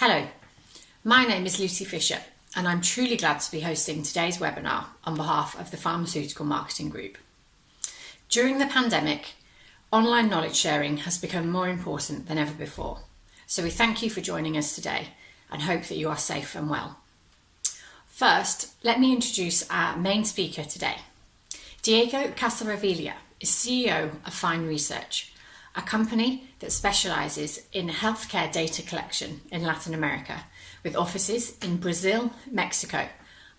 Hello, my name is Lucy Fisher and I'm truly glad to be hosting today's webinar on behalf of the Pharmaceutical Marketing Group. During the pandemic, online knowledge sharing has become more important than ever before, so we thank you for joining us today and hope that you are safe and well. First, let me introduce our main speaker today. Diego Casaravilla is CEO of Fine Research, a company that specialises in healthcare data collection in Latin America, with offices in Brazil, Mexico,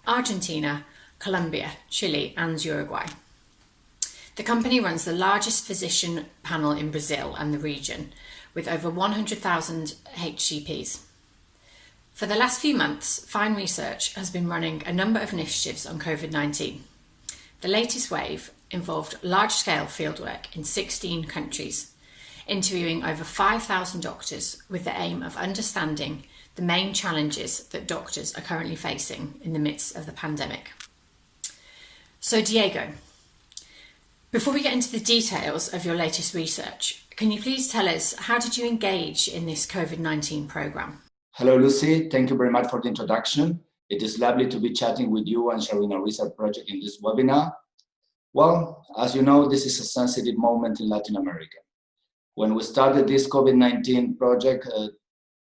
Argentina, Colombia, Chile and Uruguay. The company runs the largest physician panel in Brazil and the region, with over 100,000 HCPs. For the last few months, Fine Research has been running a number of initiatives on COVID-19. The latest wave involved large-scale fieldwork in 16 countries, interviewing over 5,000 doctors with the aim of understanding the main challenges that doctors are currently facing in the midst of the pandemic. So Diego, before we get into the details of your latest research, can you please tell us, how did you engage in this COVID-19 programme? Hello, Lucy. Thank you very much for the introduction. It is lovely to be chatting with you and sharing our research project in this webinar. Well, as you know, this is a sensitive moment in Latin America. When we started this COVID-19 project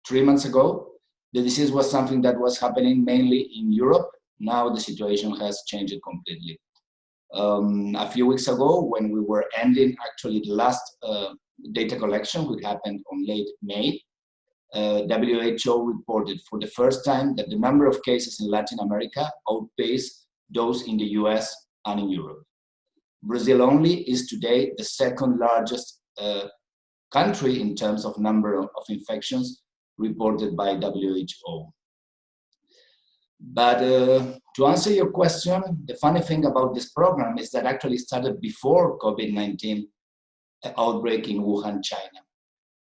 3 months ago, the disease was something that was happening mainly in Europe. Now the situation has changed completely. A few weeks ago, when we were ending actually the last data collection, which happened on late May, WHO reported for the first time that the number of cases in Latin America outpaced those in the US and in Europe. Brazil only is today the second largest country in terms of number of infections reported by WHO. But to answer your question, the funny thing about this program is that actually started before COVID-19 outbreak in Wuhan, China.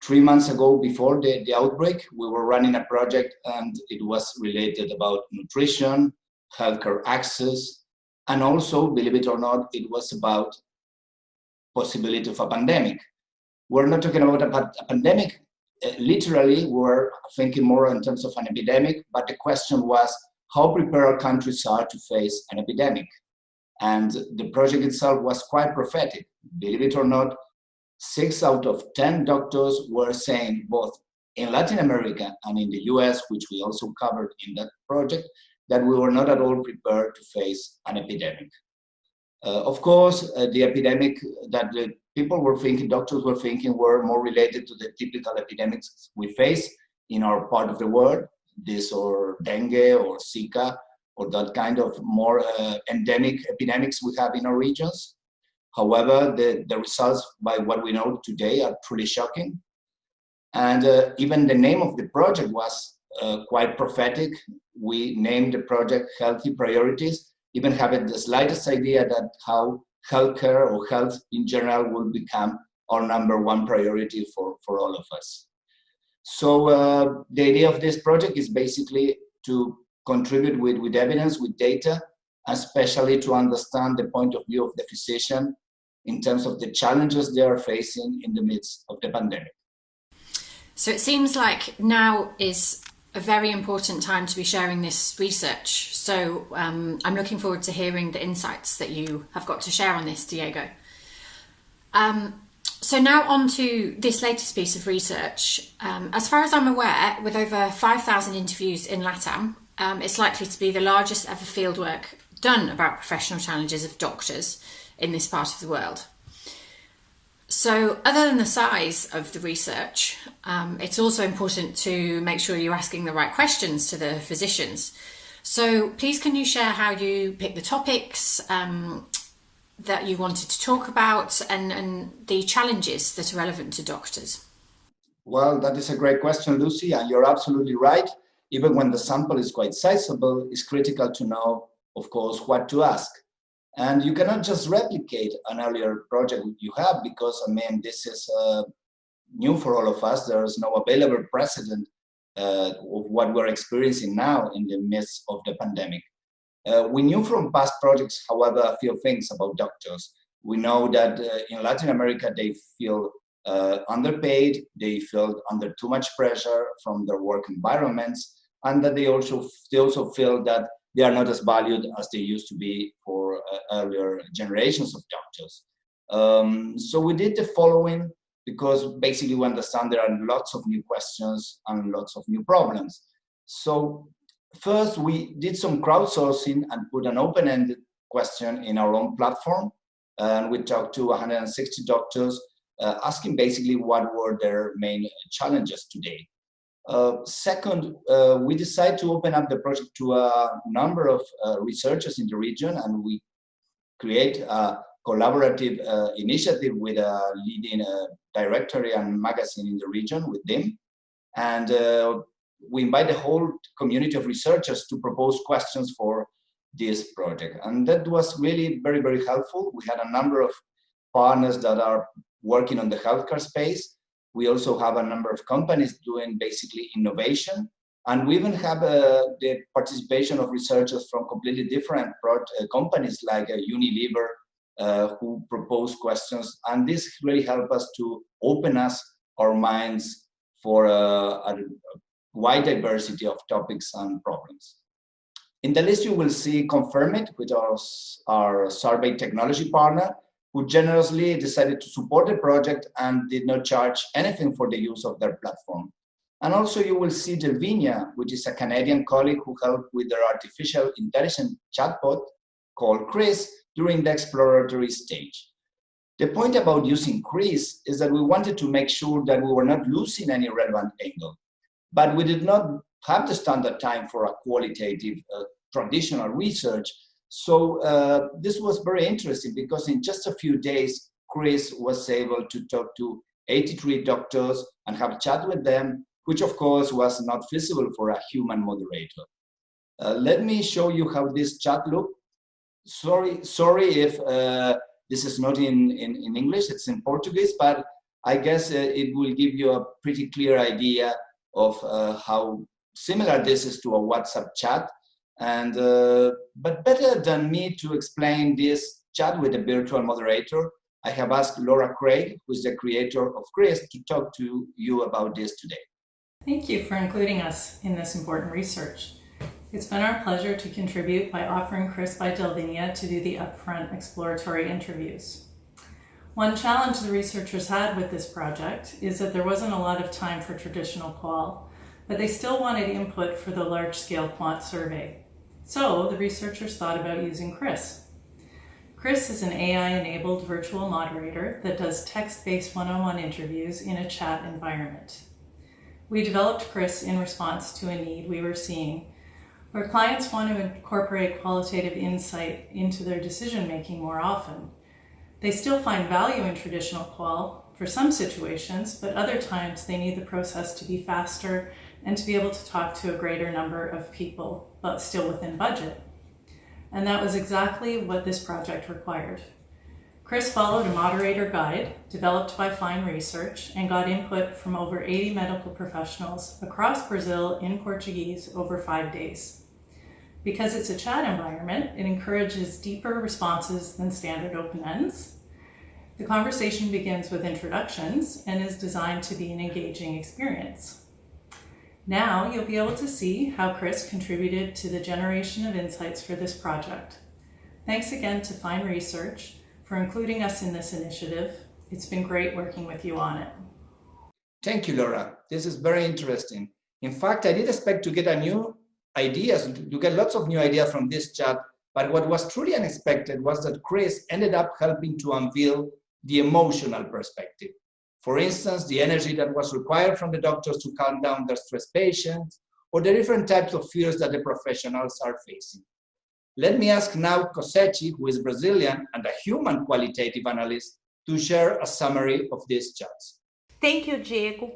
3 months ago, before the outbreak, we were running a project and it was related about nutrition, healthcare access, and also, believe it or not, it was about possibility of a pandemic. We're not talking about a pandemic. Literally, we're thinking more in terms of an epidemic, but the question was how prepared countries are to face an epidemic. And the project itself was quite prophetic. Believe it or not, 6 out of 10 doctors were saying, both in Latin America and in the US, which we also covered in that project, that we were not at all prepared to face an epidemic. Of course, the epidemic that the people were thinking, doctors were thinking, were more related to the typical epidemics we face in our part of the world, this or dengue or Zika, or that kind of more endemic epidemics we have in our regions. However, the results by what we know today are truly shocking. And even the name of the project was quite prophetic. We named the project Healthy Priorities, even having the slightest idea that how healthcare or health in general will become our #1 priority for all of us. So the idea of this project is basically to contribute with evidence, with data, especially to understand the point of view of the physician in terms of the challenges they are facing in the midst of the pandemic. So it seems like now is a very important time to be sharing this research. So I'm looking forward to hearing the insights that you have got to share on this, Diego. So now on to this latest piece of research. As far as I'm aware, with over 5,000 interviews in LATAM, it's likely to be the largest ever fieldwork done about professional challenges of doctors in this part of the world. So other than the size of the research, it's also important to make sure you're asking the right questions to the physicians. So please, can you share how you pick the topics that you wanted to talk about and the challenges that are relevant to doctors? Well, that is a great question, Lucy, and you're absolutely right. Even when the sample is quite sizable, it's critical to know, of course, what to ask. And you cannot just replicate an earlier project you have because, I mean, this is new for all of us. There is no available precedent of what we're experiencing now in the midst of the pandemic. We knew from past projects, however, a few things about doctors. We know that in Latin America, they feel underpaid, they felt under too much pressure from their work environments, and that they also feel that they are not as valued as they used to be for earlier generations of doctors. So we did the following, because basically we understand there are lots of new questions and lots of new problems. So first, we did some crowdsourcing and put an open-ended question in our own platform. And we talked to 160 doctors, asking basically what were their main challenges today. Second, we decided to open up the project to a number of researchers in the region, and we create a collaborative initiative with a leading directory and magazine in the region with them. And we invite the whole community of researchers to propose questions for this project. And that was really very, very helpful. We had a number of partners that are working on the healthcare space. We also have a number of companies doing basically innovation. And we even have the participation of researchers from completely different companies like Unilever, who propose questions. And this really helped us to open our minds for a wide diversity of topics and problems. In the list, you will see Confirm It, which is our survey technology partner, who generously decided to support the project and did not charge anything for the use of their platform. And also you will see Delvinia, which is a Canadian colleague who helped with their artificial intelligence chatbot called Chris during the exploratory stage. The point about using Chris is that we wanted to make sure that we were not losing any relevant angle, but we did not have the standard time for a qualitative traditional research. So this was very interesting, because in just a few days, Chris was able to talk to 83 doctors and have a chat with them, which of course was not feasible for a human moderator. Let me show you how this chat looked. Sorry if this is not in English, it's in Portuguese, but I guess it will give you a pretty clear idea of how similar this is to a WhatsApp chat. And but better than me to explain this chat with a virtual moderator, I have asked Laura Craig, who is the creator of Chris, to talk to you about this today. Thank you for including us in this important research. It's been our pleasure to contribute by offering Chris by Delvinia to do the upfront exploratory interviews. One challenge the researchers had with this project is that there wasn't a lot of time for traditional qual, but they still wanted input for the large-scale quant survey. So the researchers thought about using Chris. Chris is an AI-enabled virtual moderator that does text-based one-on-one interviews in a chat environment. We developed Chris in response to a need we were seeing, where clients want to incorporate qualitative insight into their decision-making more often. They still find value in traditional qual for some situations, but other times they need the process to be faster and to be able to talk to a greater number of people, but still within budget. And that was exactly what this project required. Chris followed a moderator guide developed by Fine Research and got input from over 80 medical professionals across Brazil in Portuguese over 5 days. Because it's a chat environment, it encourages deeper responses than standard open-ends. The conversation begins with introductions and is designed to be an engaging experience. Now you'll be able to see how Chris contributed to the generation of insights for this project. Thanks again to Fine Research for including us in this initiative. It's been great working with you on it. Thank you, Laura. This is very interesting. In fact, I did expect to get to get lots of new ideas from this chat, but what was truly unexpected was that Chris ended up helping to unveil the emotional perspective. For instance, the energy that was required from the doctors to calm down their stressed patients, or the different types of fears that the professionals are facing. Let me ask now Cosette, who is Brazilian and a human qualitative analyst, to share a summary of these chats. Thank you, Diego.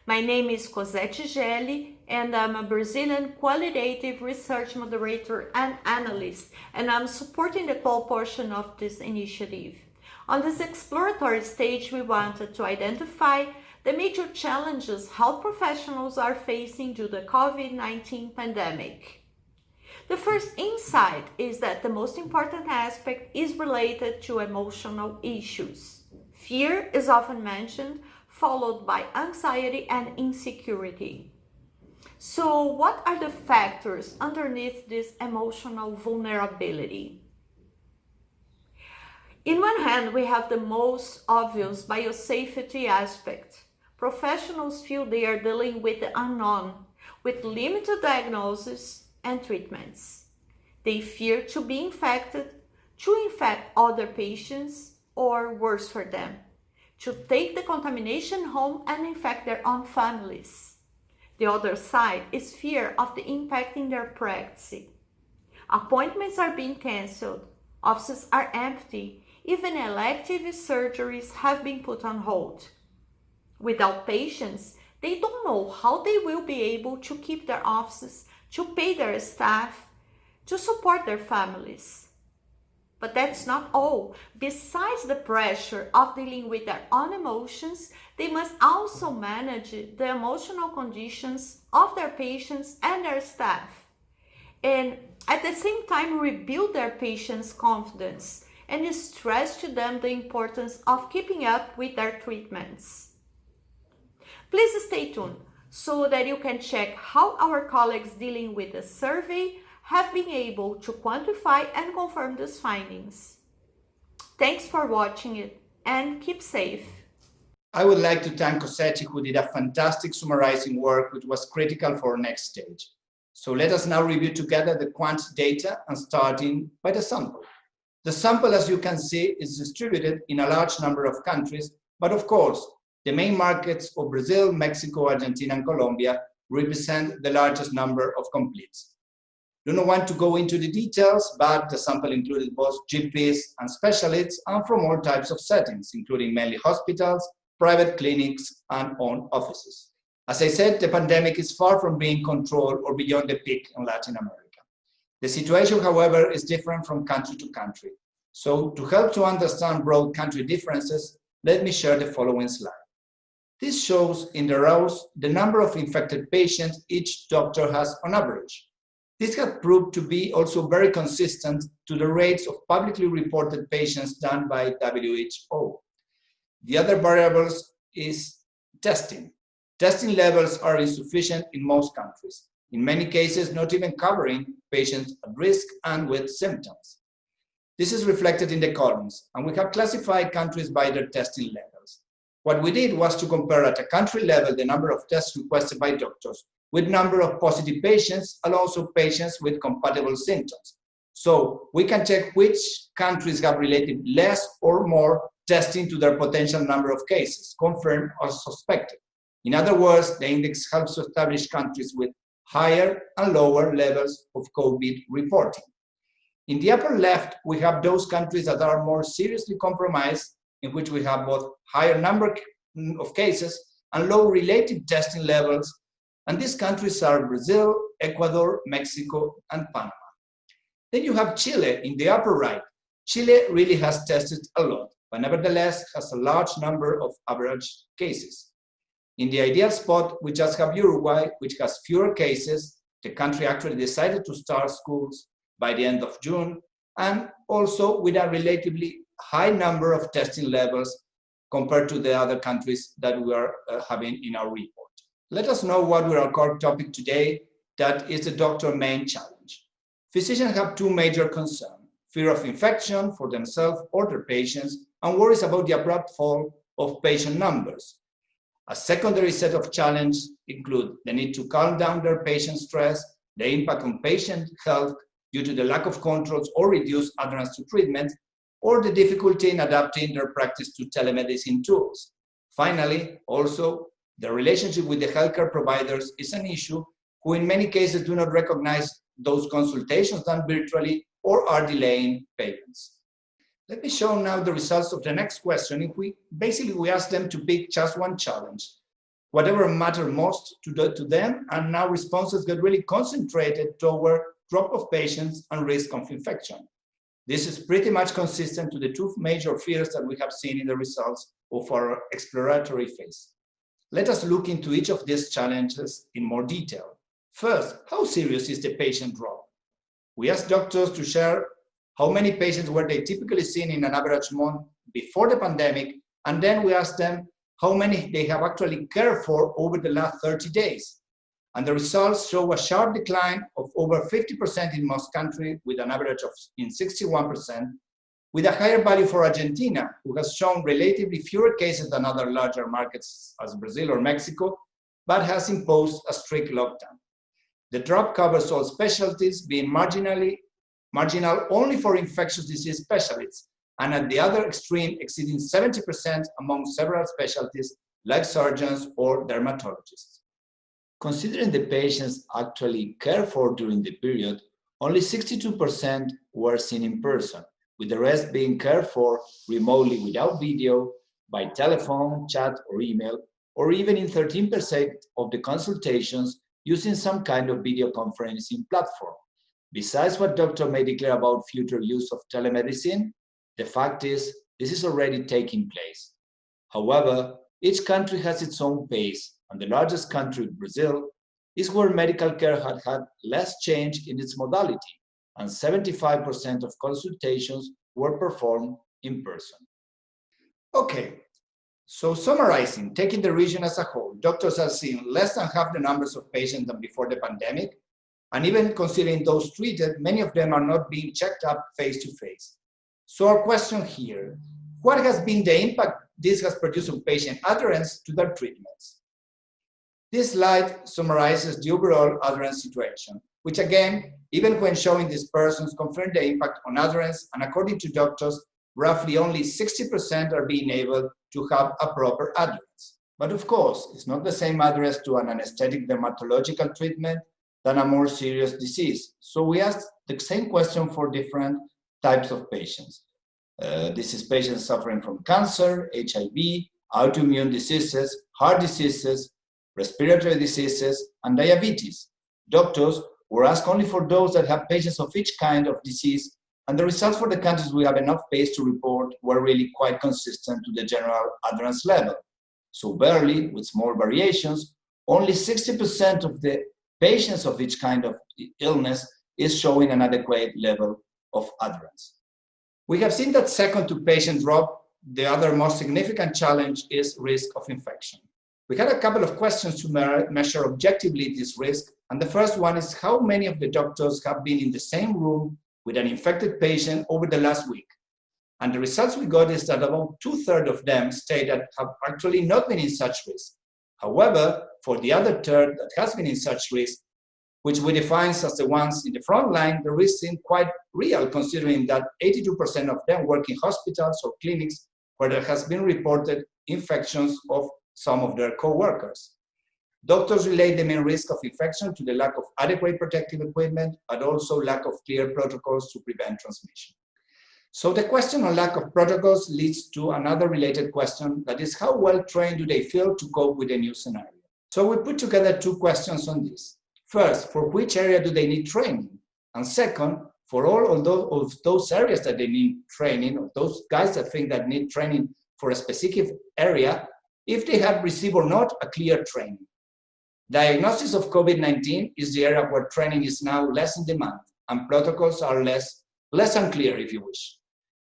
My name is Cosette Gelli, and I'm a Brazilian qualitative research moderator and analyst, and I'm supporting the qual portion of this initiative. On this exploratory stage, we wanted to identify the major challenges health professionals are facing due to the COVID-19 pandemic. The first insight is that the most important aspect is related to emotional issues. Fear is often mentioned followed by anxiety and insecurity. So, what are the factors underneath this emotional vulnerability? In one hand, we have the most obvious biosafety aspect. Professionals feel they are dealing with the unknown, with limited diagnosis and treatments. They fear to be infected, to infect other patients, or worse for them, to take the contamination home and infect their own families. The other side is fear of the impact in their practice. Appointments are being cancelled, offices are empty, even elective surgeries have been put on hold. Without patients, they don't know how they will be able to keep their offices, to pay their staff, to support their families. But that's not all. Besides the pressure of dealing with their own emotions, they must also manage the emotional conditions of their patients and their staff. And at the same time, rebuild their patients' confidence and stress to them the importance of keeping up with their treatments. Please stay tuned so that you can check how our colleagues dealing with the survey have been able to quantify and confirm these findings. Thanks for watching it and keep safe. I would like to thank Cosetti, who did a fantastic summarizing work which was critical for our next stage. So let us now review together the quant data and starting by the sample. The sample, as you can see, is distributed in a large number of countries, but of course, the main markets of Brazil, Mexico, Argentina, and Colombia represent the largest number of completes. Do not want to go into the details, but the sample included both GPs and specialists and from all types of settings, including mainly hospitals, private clinics, and own offices. As I said, the pandemic is far from being controlled or beyond the peak in Latin America. The situation, however, is different from country to country. So to help to understand broad country differences, let me share the following slide. This shows in the rows the number of infected patients each doctor has on average. This has proved to be also very consistent to the rates of publicly reported patients done by WHO. The other variables is testing. Testing levels are insufficient in most countries, in many cases not even covering patients at risk and with symptoms. This is reflected in the columns, and we have classified countries by their testing levels. What we did was to compare at a country level the number of tests requested by doctors with number of positive patients and also patients with compatible symptoms. So we can check which countries have related less or more testing to their potential number of cases, confirmed or suspected. In other words, the index helps to establish countries with higher and lower levels of COVID reporting. In the upper left, we have those countries that are more seriously compromised, in which we have both higher number of cases and low related testing levels. And these countries are Brazil, Ecuador, Mexico, and Panama. Then you have Chile in the upper right. Chile really has tested a lot, but nevertheless has a large number of average cases. In the ideal spot, we just have Uruguay, which has fewer cases. The country actually decided to start schools by the end of June, and also with a relatively high number of testing levels compared to the other countries that we are having in our report. Let us know what will our core topic today, that is the doctor's main challenge. Physicians have two major concerns: fear of infection for themselves or their patients, and worries about the abrupt fall of patient numbers. A secondary set of challenges include the need to calm down their patient stress, the impact on patient health due to the lack of controls or reduced adherence to treatment, or the difficulty in adapting their practice to telemedicine tools. Finally, also, the relationship with the healthcare providers is an issue, who in many cases do not recognize those consultations done virtually or are delaying payments. Let me show now the results of the next question. If we asked them to pick just one challenge, whatever mattered most to them, and now responses get really concentrated toward drop of patients and risk of infection. This is pretty much consistent to the two major fears that we have seen in the results of our exploratory phase. Let us look into each of these challenges in more detail. First, how serious is the patient drop? We asked doctors to share how many patients were they typically seen in an average month before the pandemic, and then we asked them how many they have actually cared for over the last 30 days. And the results show a sharp decline of over 50% in most countries, with an average of 61%, with a higher value for Argentina, who has shown relatively fewer cases than other larger markets as Brazil or Mexico, but has imposed a strict lockdown. The drop covers all specialties, being marginal only for infectious disease specialists, and at the other extreme, exceeding 70% among several specialties like surgeons or dermatologists. Considering the patients actually cared for during the period, only 62% were seen in person, with the rest being cared for remotely without video, by telephone, chat, or email, or even in 13% of the consultations using some kind of video conferencing platform. Besides what doctor may declare about future use of telemedicine, the fact is this is already taking place. However, each country has its own pace, and the largest country, Brazil, is where medical care had less change in its modality, and 75% of consultations were performed in person. Okay, so summarizing, taking the region as a whole, doctors are seeing less than half the numbers of patients than before the pandemic, and even considering those treated, many of them are not being checked up face-to-face. So our question here, what has been the impact this has produced on patient adherence to their treatments? This slide summarizes the overall adherence situation, which again, even when showing dispersions, confirm the impact on adherence, and according to doctors, roughly only 60% are being able to have a proper adherence. But of course, it's not the same adherence to an anesthetic dermatological treatment than a more serious disease. So we asked the same question for different types of patients. This is patients suffering from cancer, HIV, autoimmune diseases, heart diseases, respiratory diseases, and diabetes. Doctors were asked only for those that have patients of each kind of disease, and the results for the countries we have enough base to report were really quite consistent to the general adherence level. So barely, with small variations, only 60% of the patients of each kind of illness is showing an adequate level of adherence. We have seen that second to patient drop, the other most significant challenge is risk of infection. We had a couple of questions to measure objectively this risk, and the first one is how many of the doctors have been in the same room with an infected patient over the last week. And the results we got is that about 2/3 of them state that have actually not been in such risk. However, for the other third that has been in such risk, which we define as the ones in the front line, the risk seems quite real, considering that 82% of them work in hospitals or clinics where there has been reported infections of some of their co-workers. Doctors relate the main risk of infection to the lack of adequate protective equipment, but also lack of clear protocols to prevent transmission. So the question on lack of protocols leads to another related question, that is, how well trained do they feel to cope with a new scenario? So we put together two questions on this. First, for which area do they need training? And second, for all of those areas that they need training, or those guys that think that need training for a specific area, if they have received or not a clear training. Diagnosis of COVID-19 is the area where training is now less in demand, and protocols are less unclear, if you wish.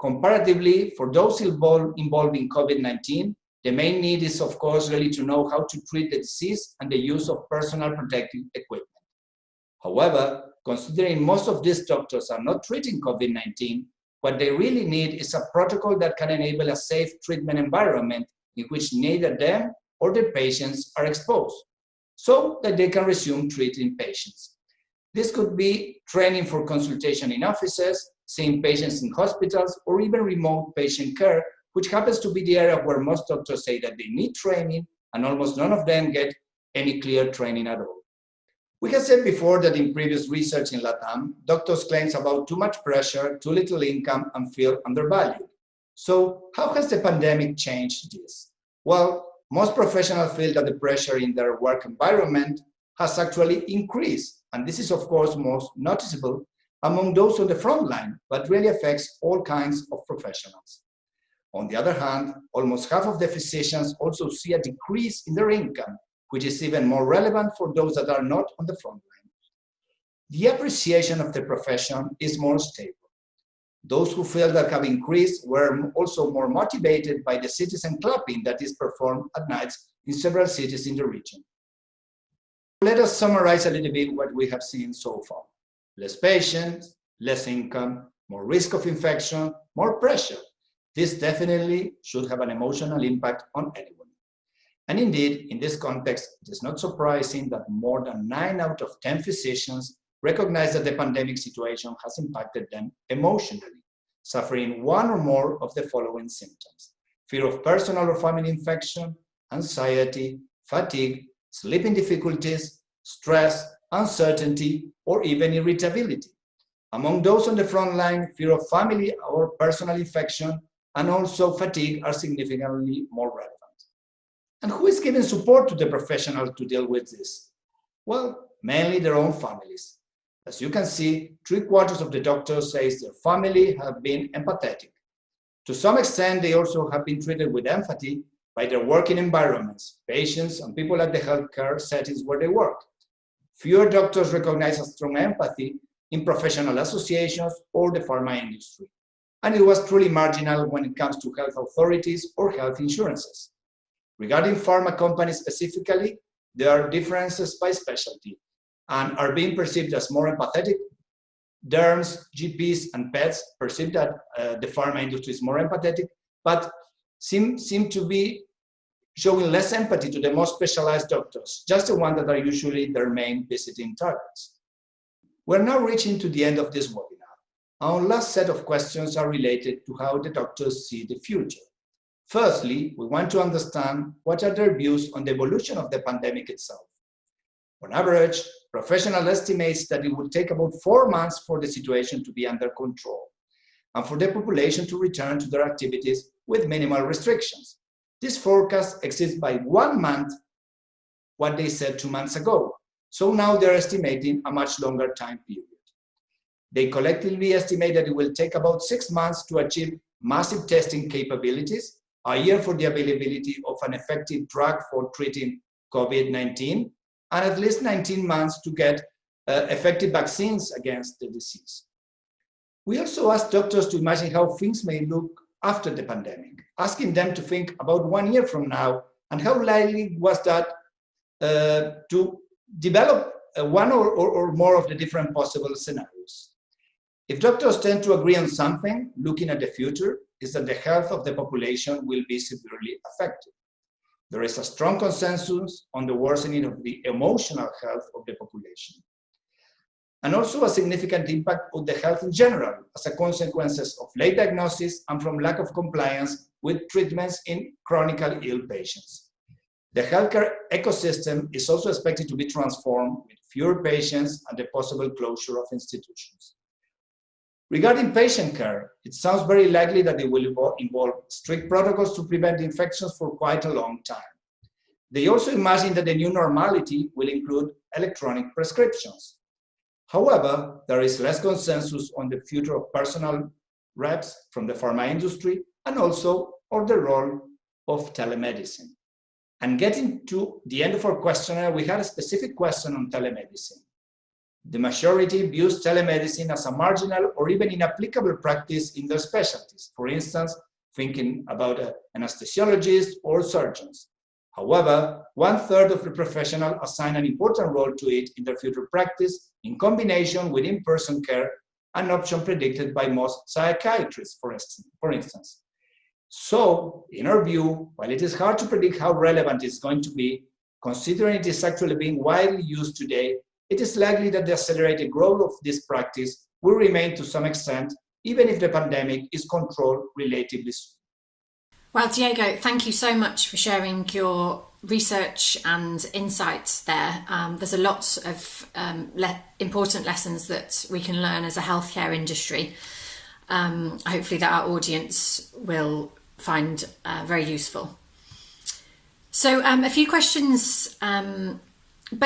Comparatively, for those involved in COVID-19, the main need is, of course, really to know how to treat the disease and the use of personal protective equipment. However, considering most of these doctors are not treating COVID-19, what they really need is a protocol that can enable a safe treatment environment in which neither them or their patients are exposed, so that they can resume treating patients. This could be training for consultation in offices, seeing patients in hospitals, or even remote patient care, which happens to be the area where most doctors say that they need training, and almost none of them get any clear training at all. We have said before that in previous research in LATAM, doctors claim about too much pressure, too little income, and feel undervalued. So how has the pandemic changed this? Well, most professionals feel that the pressure in their work environment has actually increased. And this is, of course, most noticeable among those on the front line, but really affects all kinds of professionals. On the other hand, almost half of the physicians also see a decrease in their income, which is even more relevant for those that are not on the front line. The appreciation of the profession is more stable. Those who felt that have increased were also more motivated by the citizen clapping that is performed at nights in several cities in the region. Let us summarize a little bit what we have seen so far. Less patients, less income, more risk of infection, more pressure. This definitely should have an emotional impact on anyone. And indeed, in this context, it is not surprising that more than 9 out of 10 physicians recognize that the pandemic situation has impacted them emotionally, suffering one or more of the following symptoms: fear of personal or family infection, anxiety, fatigue, sleeping difficulties, stress, uncertainty, or even irritability. Among those on the front line, fear of family or personal infection and also fatigue are significantly more relevant. And who is giving support to the professionals to deal with this? Well, mainly their own families. As you can see, 3/4 of the doctors say their family have been empathetic. To some extent, they also have been treated with empathy by their working environments, patients, and people at the healthcare settings where they work. Fewer doctors recognize a strong empathy in professional associations or the pharma industry. And it was truly marginal when it comes to health authorities or health insurances. Regarding pharma companies specifically, there are differences by specialty and are being perceived as more empathetic. Derms, GPs, and pets perceive that the pharma industry is more empathetic, but seem to be showing less empathy to the most specialized doctors, just the ones that are usually their main visiting targets. We're now reaching to the end of this webinar. Our last set of questions are related to how the doctors see the future. Firstly, we want to understand what are their views on the evolution of the pandemic itself. On average, professional estimates that it would take about 4 months for the situation to be under control and for the population to return to their activities with minimal restrictions. This forecast exceeds by 1 month what they said 2 months ago. So now they're estimating a much longer time period. They collectively estimate that it will take about 6 months to achieve massive testing capabilities, a year for the availability of an effective drug for treating COVID-19, and at least 19 months to get effective vaccines against the disease. We also asked doctors to imagine how things may look after the pandemic, asking them to think about 1 year from now and how likely was that to develop one or more of the different possible scenarios. If doctors tend to agree on something, looking at the future, is that the health of the population will be severely affected. There is a strong consensus on the worsening of the emotional health of the population, and also a significant impact on the health in general as a consequence of late diagnosis and from lack of compliance with treatments in chronically ill patients. The healthcare ecosystem is also expected to be transformed with fewer patients and the possible closure of institutions. Regarding patient care, it sounds very likely that it will involve strict protocols to prevent infections for quite a long time. They also imagine that the new normality will include electronic prescriptions. However, there is less consensus on the future of personal reps from the pharma industry and also on the role of telemedicine. And getting to the end of our questionnaire, we had a specific question on telemedicine. The majority views telemedicine as a marginal or even inapplicable practice in their specialties, for instance, thinking about anesthesiologists or surgeons. However, 1/3 of the professionals assign an important role to it in their future practice in combination with in-person care, an option predicted by most psychiatrists, for instance. So, in our view, while it is hard to predict how relevant it's going to be, considering it is actually being widely used today, it is likely that the accelerated growth of this practice will remain to some extent, even if the pandemic is controlled relatively soon. Well, Diego, thank you so much for sharing your research and insights there. There's a lot of important lessons that we can learn as a healthcare industry. Hopefully that our audience will find very useful. So a few questions.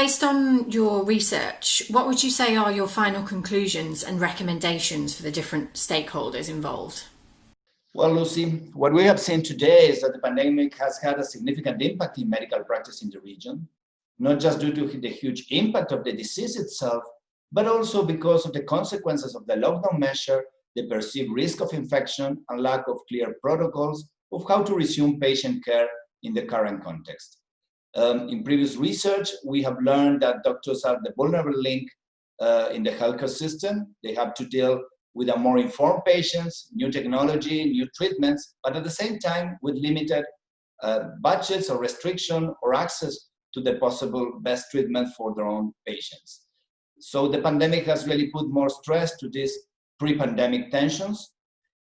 Based on your research, what would you say are your final conclusions and recommendations for the different stakeholders involved? Well, Lucy, what we have seen today is that the pandemic has had a significant impact in medical practice in the region, not just due to the huge impact of the disease itself, but also because of the consequences of the lockdown measure the perceived risk of infection and lack of clear protocols of how to resume patient care in the current context. In previous research, we have learned that doctors are the vulnerable link in the healthcare system. They have to deal with a more informed patients, new technology, new treatments, but at the same time with limited budgets or restriction or access to the possible best treatment for their own patients. So the pandemic has really put more stress to these pre-pandemic tensions.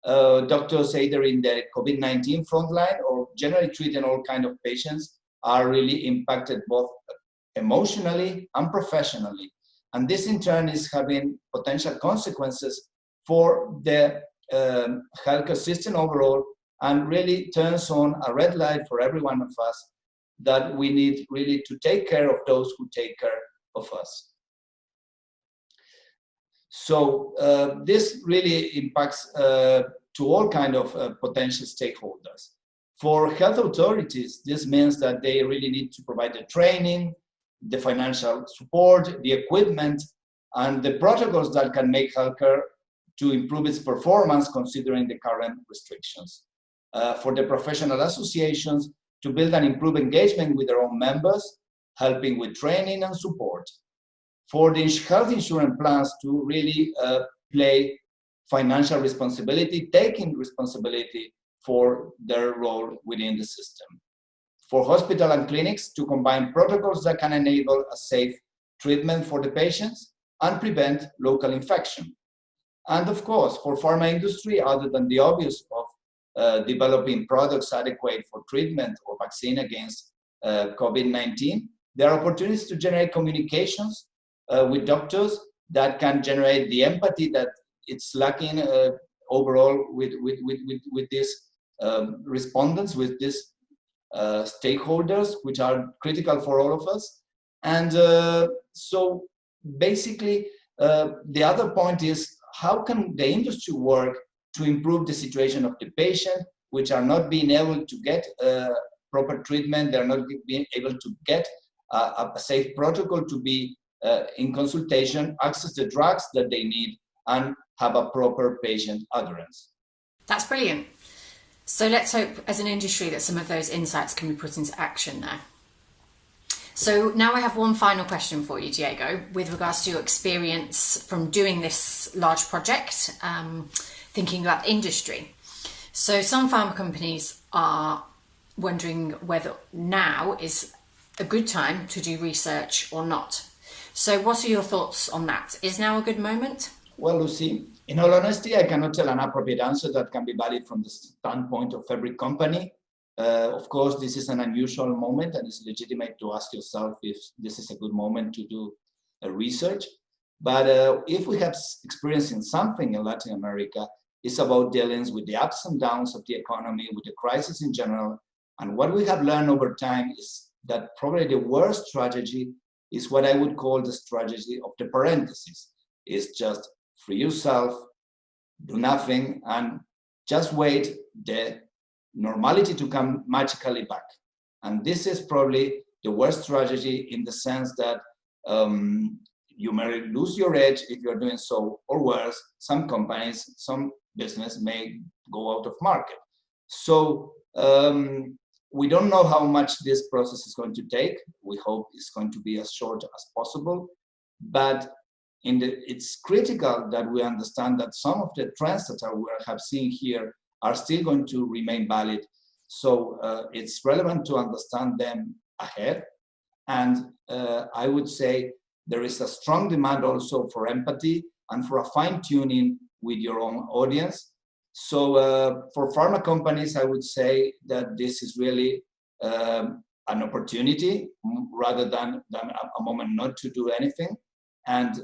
Doctors either in the COVID-19 frontline or generally treating all kinds of patients are really impacted both emotionally and professionally. And this in turn is having potential consequences for the healthcare system overall, and really turns on a red light for every one of us that we need really to take care of those who take care of us. So this really impacts to all kinds of potential stakeholders. For health authorities, this means that they really need to provide the training, the financial support, the equipment, and the protocols that can make healthcare to improve its performance considering the current restrictions. For the professional associations to build and improve engagement with their own members, helping with training and support. For the health insurance plans to really play financial responsibility, taking responsibility for their role within the system. For hospital and clinics to combine protocols that can enable a safe treatment for the patients and prevent local infection. And of course, for pharma industry, other than the obvious of developing products adequate for treatment or vaccine against COVID-19, there are opportunities to generate communications with doctors that can generate the empathy that it's lacking overall with these respondents, with these stakeholders, which are critical for all of us. And so basically, the other point is, how can the industry work to improve the situation of the patient, which are not being able to get proper treatment, they're not being able to get a safe protocol to be in consultation, access the drugs that they need, and have a proper patient adherence. That's brilliant. So let's hope as an industry that some of those insights can be put into action now. So now I have one final question for you, Diego, with regards to your experience from doing this large project, thinking about industry. So some pharma companies are wondering whether now is a good time to do research or not. So what are your thoughts on that? Is now a good moment? Well, Lucy, in all honesty, I cannot tell an appropriate answer that can be valid from the standpoint of every company. Of course, this is an unusual moment, and it's legitimate to ask yourself if this is a good moment to do a research. But if we have experience in something in Latin America, it's about dealing with the ups and downs of the economy, with the crisis in general. And what we have learned over time is that probably the worst strategy is what I would call the strategy of the parentheses. It's just free yourself, do nothing, and just wait the normality to come magically back. And this is probably the worst strategy in the sense that you may lose your edge if you're doing so, or worse, some companies, some business may go out of market. So we don't know how much this process is going to take. We hope it's going to be as short as possible, but it's critical that we understand that some of the trends that we have seen here are still going to remain valid. So it's relevant to understand them ahead. And I would say there is a strong demand also for empathy and for a fine-tuning with your own audience. So for pharma companies, I would say that this is really an opportunity rather than a moment not to do anything. And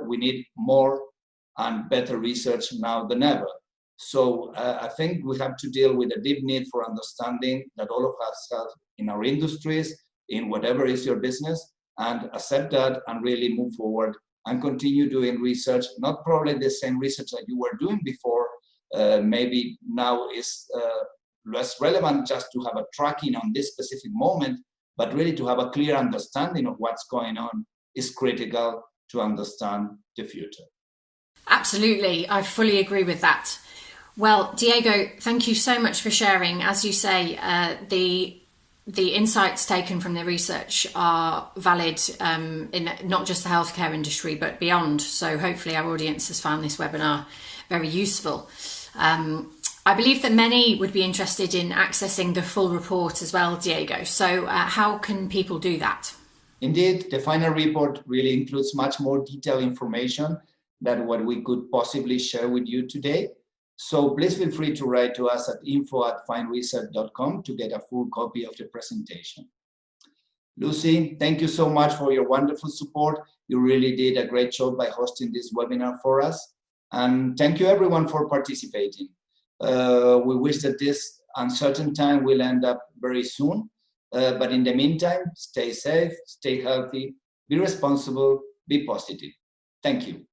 we need more and better research now than ever. So I think we have to deal with a deep need for understanding that all of us have in our industries, in whatever is your business, and accept that and really move forward and continue doing research, not probably the same research that you were doing before. Maybe now is less relevant just to have a tracking on this specific moment, but really to have a clear understanding of what's going on is critical to understand the future. Absolutely, I fully agree with that. Well, Diego, thank you so much for sharing. As you say, the insights taken from the research are valid in not just the healthcare industry, but beyond. So hopefully our audience has found this webinar very useful. I believe that many would be interested in accessing the full report as well, Diego. So how can people do that? Indeed, the final report really includes much more detailed information than what we could possibly share with you today. So please feel free to write to us at info@fineresearch.com to get a full copy of the presentation. Lucy, thank you so much for your wonderful support. You really did a great job by hosting this webinar for us. And thank you everyone for participating. We wish that this uncertain time will end up very soon. But in the meantime, stay safe, stay healthy, be responsible, be positive. Thank you.